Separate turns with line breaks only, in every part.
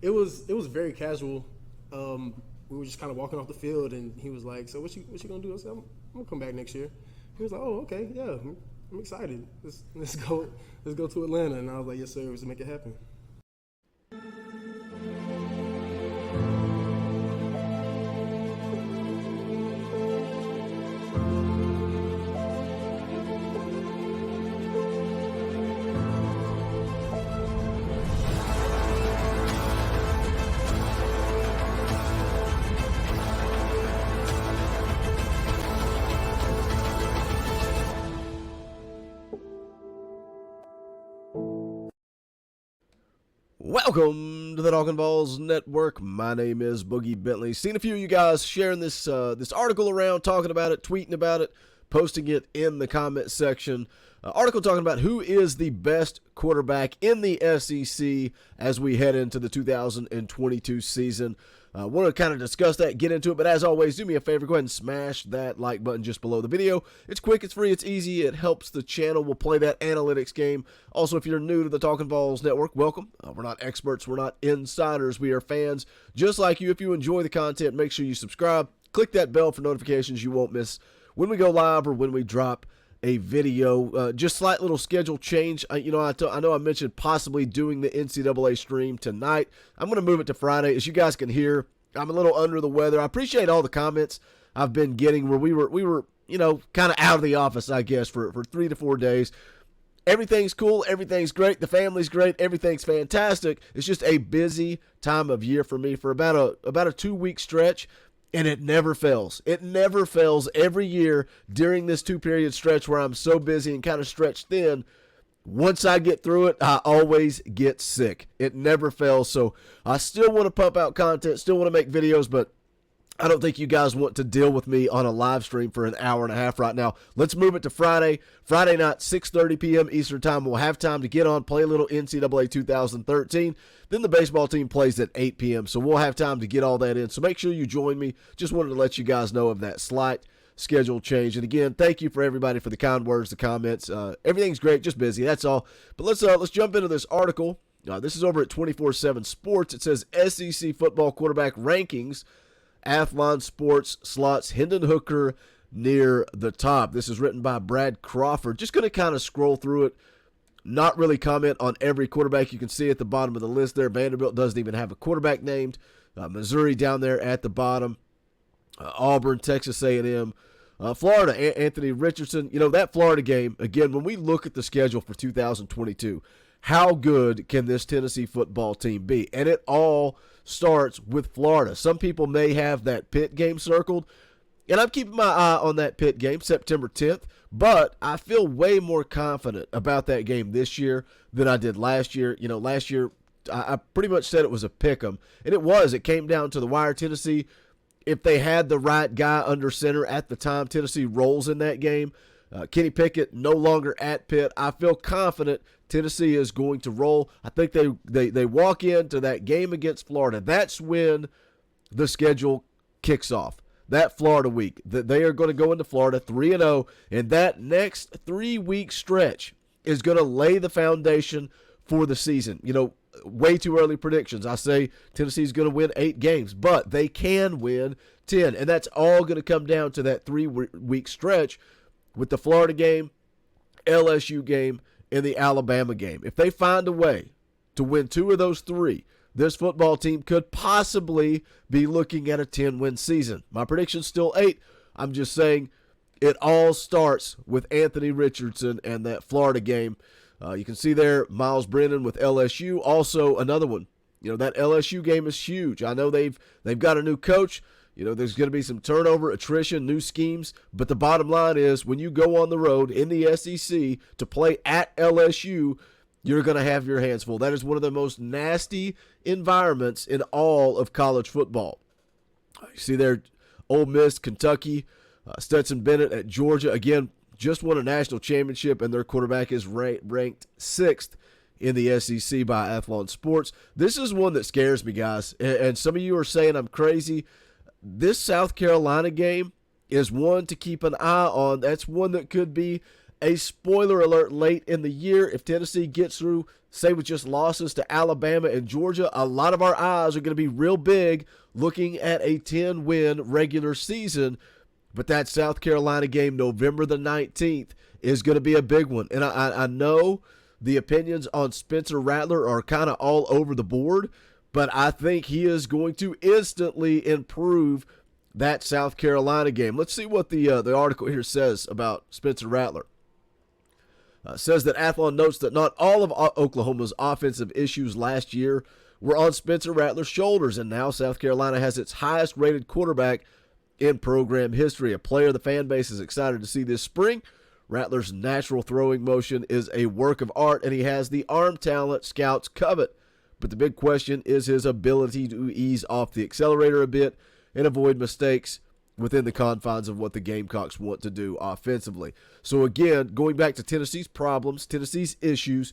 It was very casual. We were just kind of walking off the field, and he was like, "So what you gonna do?" I said, "I'm gonna come back next year." He was like, "Oh, okay, yeah, I'm excited. Let's go to Atlanta." And I was like, "Yes, sir. Let's make it happen."
Welcome to the Talkin VAWLS Network. My name is Boogie Bentley. Seen a few of you guys sharing this article around, talking about it, tweeting about it, posting it in the comment section. Article talking about who is the best quarterback in the SEC as we head into the 2022 season. Want to kind of discuss that, get into it, but as always, do me a favor, go ahead and smash that like button just below the video. It's quick, it's free, it's easy, it helps the channel. We'll play that analytics game. Also, if you're new to the Talkin VAWLS Network, welcome. We're not experts, we're not insiders, we are fans just like you. If you enjoy the content, make sure you subscribe. Click that bell for notifications you won't miss when we go live or when we drop a video. Just slight little schedule change. I know I mentioned possibly doing the NCAA stream tonight. I'm going to move it to Friday. As you guys can hear, I'm a little under the weather. I appreciate all the comments I've been getting where we were kind of out of the office, I guess, for 3 to 4 days. Everything's cool. Everything's great. The family's great. Everything's fantastic. It's just a busy time of year for me for about a 2-week stretch. And it never fails. It never fails every year during this 2-period stretch where I'm so busy and kind of stretched thin. Once I get through it, I always get sick. It never fails. So I still want to pump out content, still want to make videos, but I don't think you guys want to deal with me on a live stream for an hour and a half right now. Let's move it to Friday. Friday night, 6:30 p.m. Eastern time. We'll have time to get on, play a little NCAA 2013. Then the baseball team plays at 8 p.m., so we'll have time to get all that in. So make sure you join me. Just wanted to let you guys know of that slight schedule change. And again, thank you for everybody for the kind words, the comments. Everything's great, just busy, that's all. But let's jump into this article. This is over at 24/7 Sports. It says SEC football quarterback rankings. Athlon Sports slots Hendon Hooker near the top. This is written by Brad Crawford. Just going to kind of scroll through it, not really comment on every quarterback. You can see at the bottom of the list there, Vanderbilt doesn't even have a quarterback named. Missouri down there at the bottom. Auburn, Texas A&M. Florida, Anthony Richardson. That Florida game, again, when we look at the schedule for 2022, how good can this Tennessee football team be? And it all starts with Florida. Some people may have that Pitt game circled, and I'm keeping my eye on that Pitt game, September 10th, but I feel way more confident about that game this year than I did last year. Last year, I pretty much said it was a pick'em, and it was. It came down to the wire. Tennessee, if they had the right guy under center at the time, Tennessee rolls in that game. Kenny Pickett no longer at Pitt. I feel confident Tennessee is going to roll. I think they walk into that game against Florida. That's when the schedule kicks off. That Florida week. They are going to go into Florida 3-0, and that next 3-week stretch is going to lay the foundation for the season. Way too early predictions. I say Tennessee's going to win 8 games, but they can win 10, and that's all going to come down to that 3-week stretch with the Florida game, LSU game, and the Alabama game. If they find a way to win 2 of those 3, this football team could possibly be looking at a 10-win season. My prediction's still 8. I'm just saying it all starts with Anthony Richardson and that Florida game. You can see there Miles Brennan with LSU. Also another one. That LSU game is huge. I know they've got a new coach. There's going to be some turnover, attrition, new schemes. But the bottom line is when you go on the road in the SEC to play at LSU, you're going to have your hands full. That is one of the most nasty environments in all of college football. You see there, Ole Miss, Kentucky, Stetson Bennett at Georgia. Again, just won a national championship, and their quarterback is ranked 6th in the SEC by Athlon Sports. This is one that scares me, guys. And some of you are saying I'm crazy. This South Carolina game is one to keep an eye on. That's one that could be a spoiler alert late in the year. If Tennessee gets through, say with just losses to Alabama and Georgia, a lot of our eyes are going to be real big looking at a 10-win regular season. But that South Carolina game, November the 19th, is going to be a big one. And I know the opinions on Spencer Rattler are kind of all over the board, but I think he is going to instantly improve that South Carolina game. Let's see what the article here says about Spencer Rattler. Says that Athlon notes that not all of Oklahoma's offensive issues last year were on Spencer Rattler's shoulders, and now South Carolina has its highest-rated quarterback in program history, a player the fan base is excited to see this spring. Rattler's natural throwing motion is a work of art, and he has the arm talent scouts covet. But the big question is his ability to ease off the accelerator a bit and avoid mistakes within the confines of what the Gamecocks want to do offensively. So again, going back to Tennessee's problems, Tennessee's issues,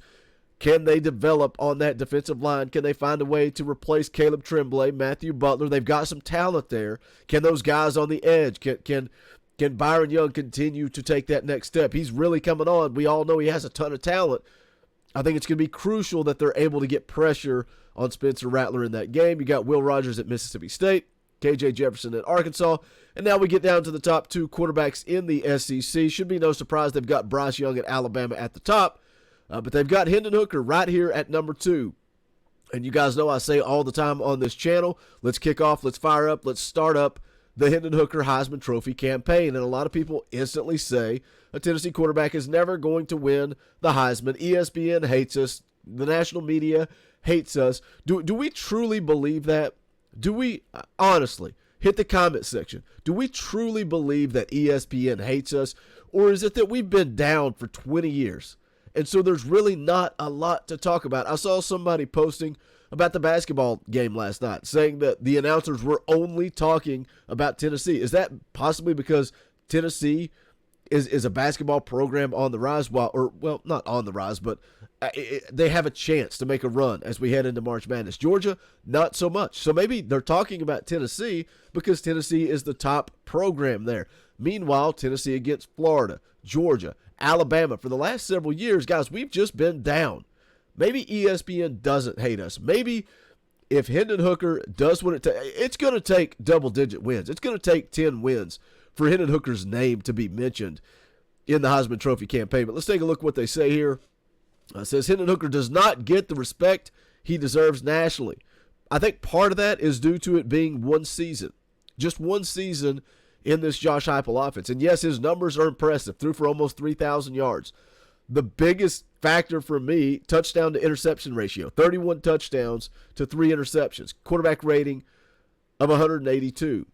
can they develop on that defensive line? Can they find a way to replace Caleb Tremblay, Matthew Butler? They've got some talent there. Can those guys on the edge, can Byron Young continue to take that next step? He's really coming on. We all know he has a ton of talent. I think it's going to be crucial that they're able to get pressure on Spencer Rattler in that game. You got Will Rogers at Mississippi State, KJ Jefferson at Arkansas, and now we get down to the top two quarterbacks in the SEC. Should be no surprise they've got Bryce Young at Alabama at the top, but they've got Hendon Hooker right here at number 2. And you guys know I say all the time on this channel, let's kick off, let's fire up, let's start up the Hendon Hooker Heisman Trophy campaign. And a lot of people instantly say a Tennessee quarterback is never going to win the Heisman. ESPN hates us. The national media hates us. Do we truly believe that? Do we, honestly, hit the comment section. Do we truly believe that ESPN hates us? Or is it that we've been down for 20 years? And so there's really not a lot to talk about. I saw somebody posting about the basketball game last night, saying that the announcers were only talking about Tennessee. Is that possibly because Tennessee is a basketball program on the rise? Well, not on the rise, but they have a chance to make a run as we head into March Madness. Georgia, not so much. So maybe they're talking about Tennessee because Tennessee is the top program there. Meanwhile, Tennessee against Florida, Georgia, Alabama. For the last several years, guys, we've just been down. Maybe ESPN doesn't hate us. Maybe if Hendon Hooker does what it takes, it's going to take double-digit wins. It's going to take 10 wins for Hendon Hooker's name to be mentioned in the Heisman Trophy campaign. But let's take a look at what they say here. It says Hendon Hooker does not get the respect he deserves nationally. I think part of that is due to it being one season. Just one season in this Josh Heupel offense. And yes, his numbers are impressive. Threw for almost 3,000 yards. The biggest factor for me, touchdown to interception ratio, 31 touchdowns to 3 interceptions, quarterback rating of 182.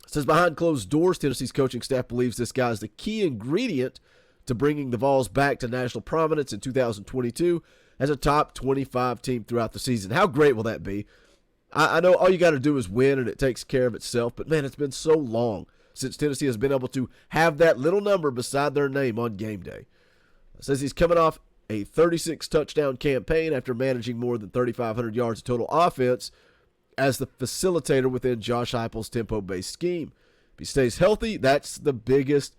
It says behind closed doors, Tennessee's coaching staff believes this guy is the key ingredient to bringing the VAWLS back to national prominence in 2022 as a top 25 team throughout the season. How great will that be? I know all you got to do is win and it takes care of itself, but man, it's been so long since Tennessee has been able to have that little number beside their name on game day. It says he's coming off a 36 touchdown campaign after managing more than 3,500 yards of total offense as the facilitator within Josh Heupel's tempo-based scheme. If he stays healthy, that's the biggest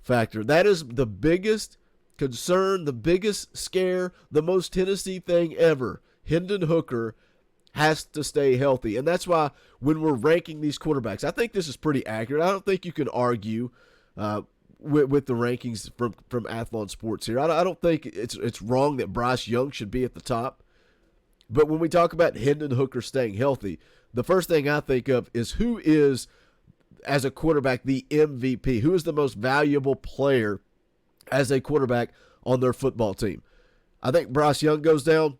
factor. That is the biggest concern, the biggest scare, the most Tennessee thing ever. Hendon Hooker has to stay healthy. And that's why when we're ranking these quarterbacks, I think this is pretty accurate. I don't think you can argue with the rankings from Athlon Sports here. I don't think it's wrong that Bryce Young should be at the top. But when we talk about Hendon Hooker staying healthy, the first thing I think of is who is, as a quarterback, the MVP. Who is the most valuable player as a quarterback on their football team? I think Bryce Young goes down.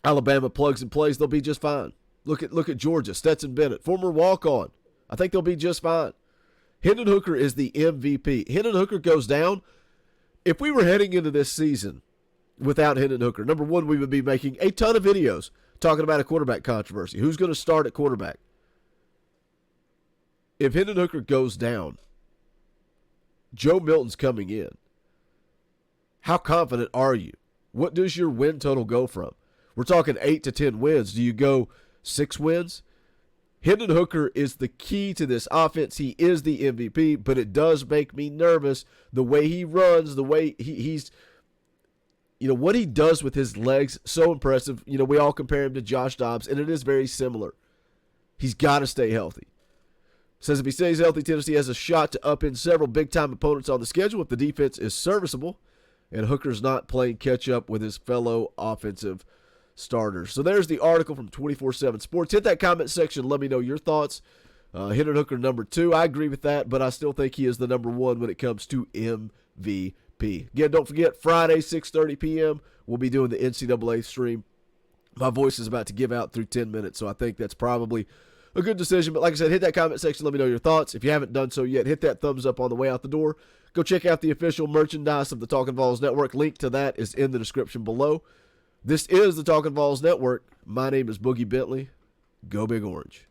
Alabama plugs and plays. They'll be just fine. Look at Georgia. Stetson Bennett, former walk-on. I think they'll be just fine. Hendon Hooker is the MVP. Hendon Hooker goes down. If we were heading into this season without Hendon Hooker, number one, we would be making a ton of videos talking about a quarterback controversy. Who's going to start at quarterback? If Hendon Hooker goes down, Joe Milton's coming in. How confident are you? What does your win total go from? We're talking 8 to 10 wins. Do you go 6 wins? Hendon Hooker is the key to this offense. He is the MVP, but it does make me nervous the way he runs, the way he's, what he does with his legs, so impressive. We all compare him to Josh Dobbs, and it is very similar. He's got to stay healthy. Says if he stays healthy, Tennessee has a shot to upend several big-time opponents on the schedule if the defense is serviceable, and Hooker's not playing catch-up with his fellow offensive starters. So there's the article from 24/7 Sports. Hit that comment section. Let me know your thoughts. Hendon Hooker number 2. I agree with that, but I still think he is the number 1 when it comes to MVP. Again, don't forget, Friday, 6:30 p.m., we'll be doing the NCAA stream. My voice is about to give out through 10 minutes, so I think that's probably a good decision. But like I said, hit that comment section. Let me know your thoughts. If you haven't done so yet, hit that thumbs up on the way out the door. Go check out the official merchandise of the Talkin' VAWLS Network. Link to that is in the description below. This is the Talkin' VAWLS Network. My name is Boogie Bentley. Go Big Orange.